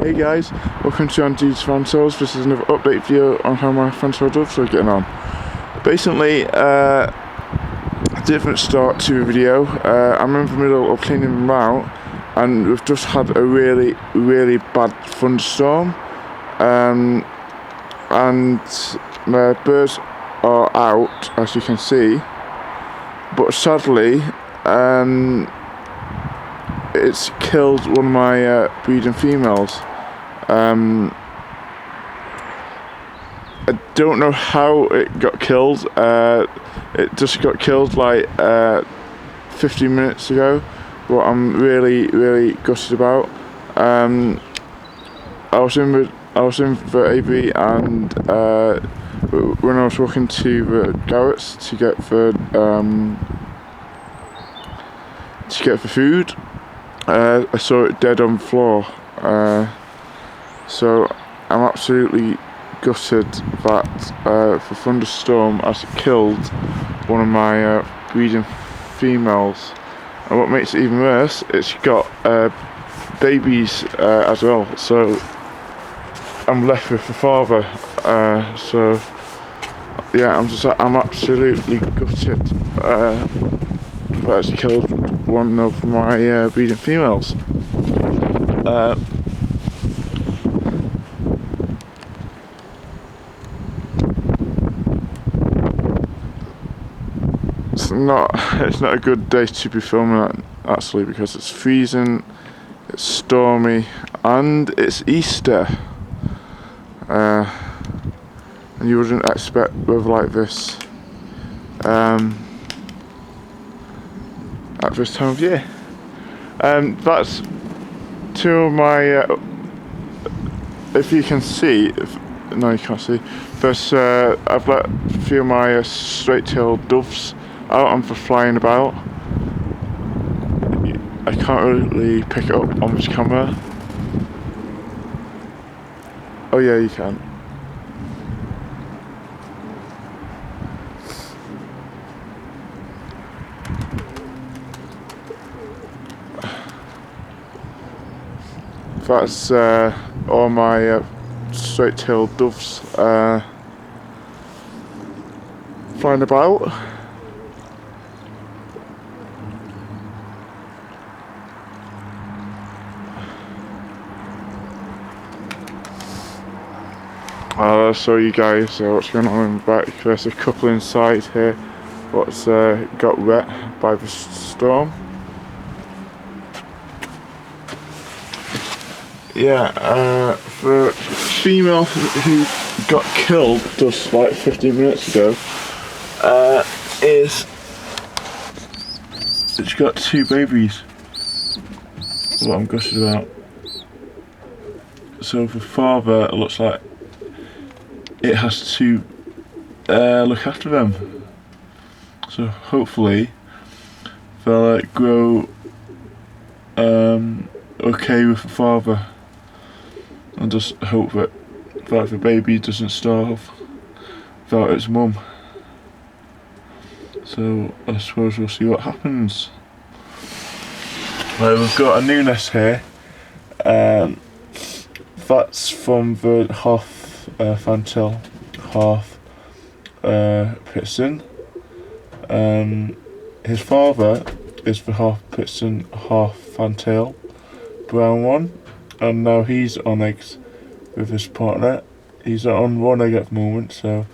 Hey guys, welcome to Andy's Fantails. This is another update video on how my fantail doves are getting on. Basically, a different start to the video. I'm in the middle of cleaning them out, and we've just had a really bad thunderstorm, and my birds are out, as you can see, but sadly it's killed one of my breeding females. I don't know how it got killed. It just got killed like 15 minutes ago, what I'm really gutted about. I was in the AV, and when I was walking to the Garrett's to get the food, I saw it dead on the floor. So I'm absolutely gutted that the thunderstorm has killed one of my breeding females. And what makes it even worse, it's got babies as well. So I'm left with the father. So yeah, I'm absolutely gutted that it's killed one of my breeding females. It's not a good day to be filming that, actually, because it's freezing, it's stormy, and it's Easter. And you wouldn't expect weather like this at this time of year. That's two of my, if you can see, no you can't see, I've let a few of my straight-tailed doves out and for flying about. I can't really pick it up on this camera. Oh yeah, you can. That's all my straight-tailed doves flying about. I'll show you guys what's going on in the back. There's a couple inside here what's got wet by the storm. Yeah, the female who got killed just like 15 minutes ago she's got two babies. What I'm gutted about. So the father looks like it has to look after them. So hopefully they'll grow okay with the father, and just hope that the baby doesn't starve without its mum. So I suppose we'll see what happens. Well, we've got a new nest here. That's from the half fantail, half Pitson. His father is the half Pitson, half fantail, brown one, and now he's on eggs with his partner. He's on one egg at the moment, so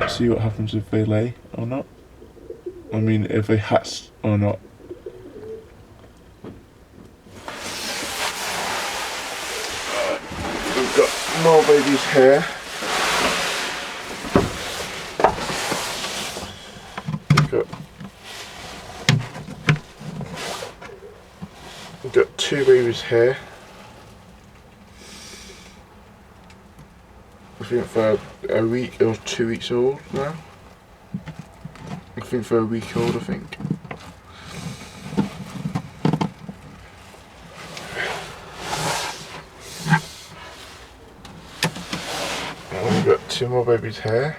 see what happens if they lay or not. I mean, if they hatch or not. We've got more babies here. We've got two babies here. I think they're a week or 2 weeks old now. I think they're a week old, I think. And we've got two more babies here.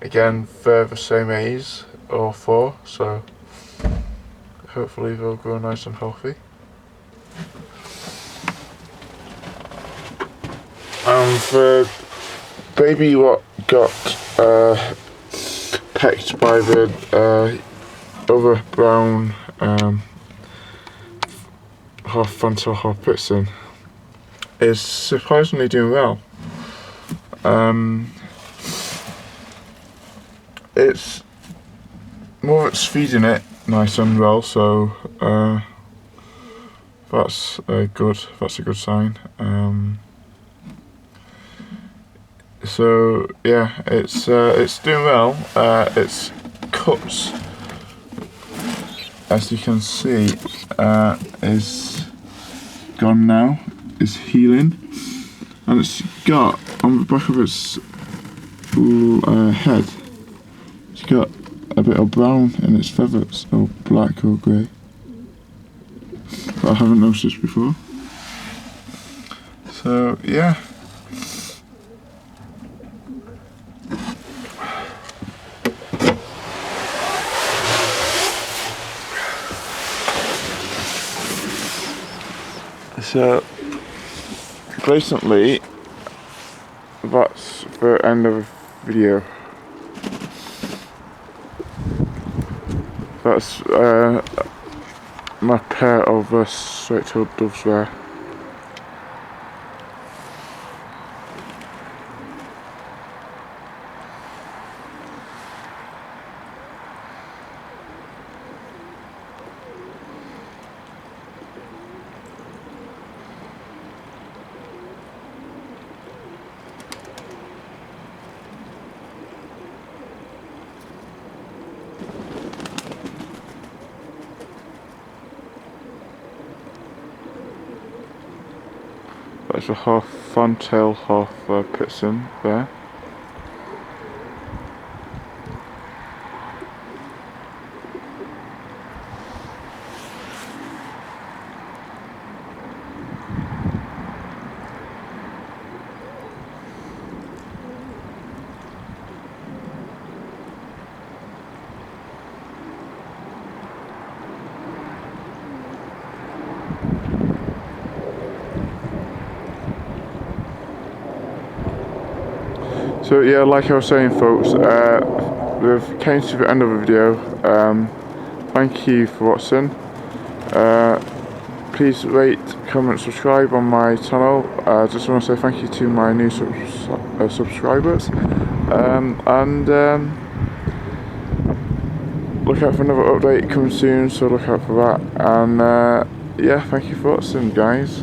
Again, they're the same age, or 4, so hopefully they'll grow nice and healthy. the baby what got pecked by the other brown half fantail, half Pitson is surprisingly doing well. It's more it's feeding it nice and well, so that's good. That's a good sign. So yeah, it's doing well. Its cuts, as you can see, is gone now. It's healing, and it's got on the back of its head. It's got a bit of brown in its feathers, or black or grey. But I haven't noticed before. So yeah. So basically, that's the end of the video. That's my pair of straight-tailed doves there. That's a half fantail, half Pitson there. So yeah, like I was saying folks, we've came to the end of the video. Thank you for watching. Please rate, comment, subscribe on my channel. Just want to say thank you to my new subscribers. Look out for another update coming soon, so look out for that. And yeah, thank you for watching guys.